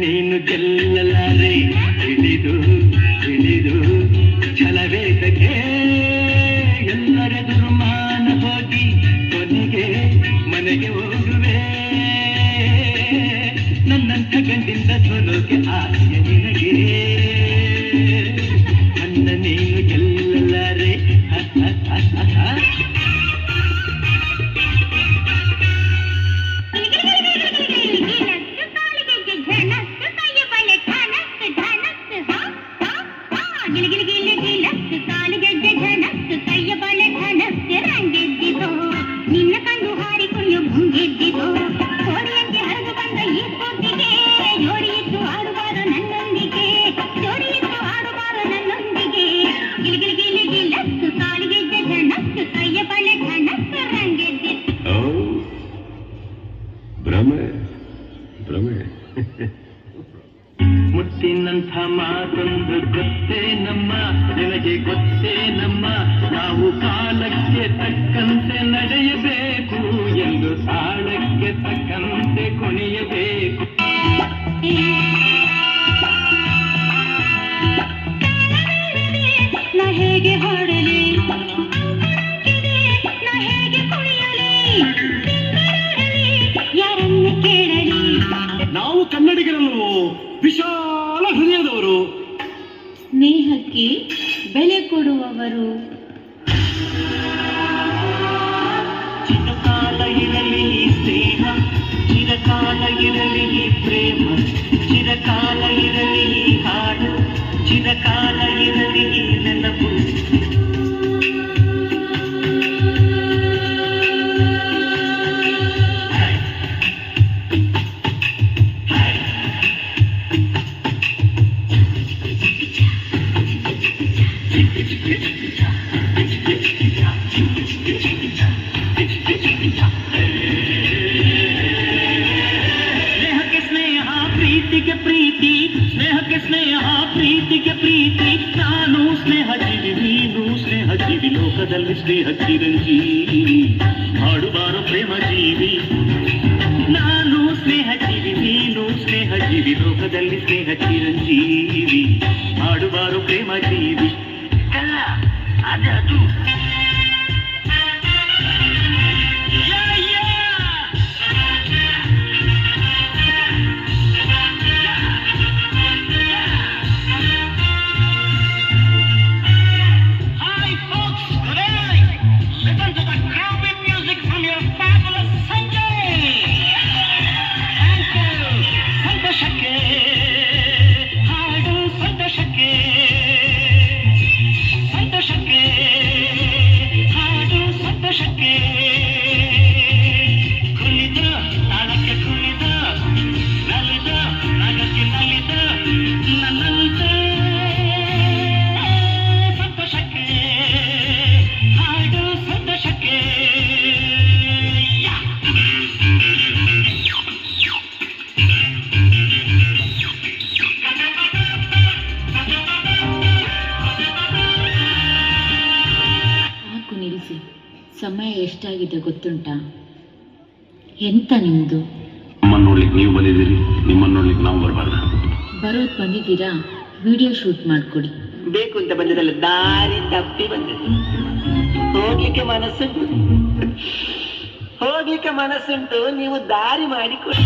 ನೀನು ಗೆಲ್ಲಲಾರೆ ಹಿಡಿದು ಹಿಡಿದು ಛಲವೇದಕ್ಕೆ ಎಲ್ಲರ ದುರ್ಮಾನ ಹೋಗಿ ಕೊನೆಗೆ ಮನೆಗೆ ಹೋಗುವೆ ನನ್ನಂಥ ಗಂಡಿಂದ ಸೋಲೋಕೆ ಆಸೆ ನಿನಗೆ ನನ್ನ ನೀನು ಗೆಲ್ಲಲಾರೆ ನಿನ್ನ ಕಂಡು ಹಾರಿಕೊಂಡು ಮುಂಗೆದ್ದಿತು ಕೋರಿಯಂತೆ ಹರಿದು ಬಂದ ಈ ಸ್ಫೂರ್ತಿಗೆ ಜೋಡಿಯಿಟ್ಟು ಆಡುವಾರ ನನ್ನೊಂದಿಗೆ ಜೋಡಿಯಿಟ್ಟು ಆಡುವಾರ ನನ್ನೊಂದಿಗೆ ಗಿಲಿ ಗಿಲಿ ಗಿಲತ್ತು ಕಾಲಿಗೆದ್ದೆ ಝಣತ್ತು ಕೈಯ ಬಳೆ ಝಣತ್ತು ರಂಗೆದ್ದಿತ್ತು ಭ್ರಮೆ ಭ್ರಮೆ ಮುತ್ತಿನಂಥ ಮಾತೊಂದು ಗೊತ್ತೇ ನಮ್ಮ ನಿನಗೆ ಗೊತ್ತೇ ನಮ್ಮ ನಾವು ಕಾಲಕ್ಕೆ ತಕ್ಕಂತೆ ನಡೆಯಬೇಕು ಎಂದು ತಾಳಕ್ಕೆ ತಕ್ಕಂತೆ ಕುಣಿಯಬೇಕು ನಾ ಹೇಗೆ ಹಾಡಲಿ ನಾ ಹೇಗೆ ಕುಣಿಯಲಿ ಯಾರನ್ನ ಕೇಳಲಿ ನಾವು ಕನ್ನಡಿಗರಲ್ಲವೋ ವಿಶಾಲ ಹೃದಯದವರು ಸ್ನೇಹಕ್ಕೆ ಬೆಲೆ ಕೊಡುವವರು ಚಿರಕಾಲ ಇರಲಿ ಸ್ನೇಹ ಚಿರಕಾಲ ಇರಲಿ ಪ್ರೇಮ ಚಿರಕಾಲ ಇರಲಿ ಹಾಡು ಚಿರಕಾಲ ಇರಲಿ ನೆನಪು ಸ್ನೇಹಕ್ಕೆ ಸ್ನೇಹ ಪ್ರೀತಿಗೆ ಪ್ರೀತಿ ಸ್ನೇಹಕ್ಕೆ ಸ್ನೇಹ ಪ್ರೀತಿಗೆ ಪ್ರೀತಿ ನಾನು ಸ್ನೇಹ ಜೀವಿ ನೀನು ಸ್ನೇಹ ಜೀವಿ ಲೋಕದಲ್ಲಿ ಸ್ನೇಹ ಚಿರಂಜೀವಿ ಹಾಡುವಾರು ಪ್ರೇಮ ಜೀವಿ ನಾನು ಸ್ನೇಹ ಜೀವಿ ನೀನು ಸ್ನೇಹ ಜೀವಿ ಲೋಕದಲ್ಲಿ ಸ್ನೇಹ ಚಿರಂಜೀವಿ ಹಾಡುವಾರು ಪ್ರೇಮ ಜೀವಿ ಅಲ್ಲ ಅದು ಸಮಯ ಎಷ್ಟಾಗಿದೆ ಗೊತ್ತುಂಟಾ? ಎಂತ ನಿಮ್ದು? ನಮ್ಮನ್ನು ನೋಡ್ಲಿಕ್ಕೆ ನೀವು ಬಂದಿದ್ದೀರಿ, ನಿಮ್ಮನ್ನು ನೋಡ್ಲಿಕ್ಕೆ ನಾವು ಬರಬಾರ್ದ? ಬರೋದು ಬಂದಿದ್ದೀರಾ, ವಿಡಿಯೋ ಶೂಟ್ ಮಾಡಿಕೊಡಿ. ಬೇಕು ಅಂತ ಬಂದಿದ್ದಲ್ಲ, ದಾರಿ ತಪ್ಪಿ ಬಂದಿದ್ದು. ಹೋಗ್ಲಿಕ್ಕೆ ಮನಸ್ಸುಂಟು, ನೀವು ದಾರಿ ಮಾಡಿಕೊಡಿ.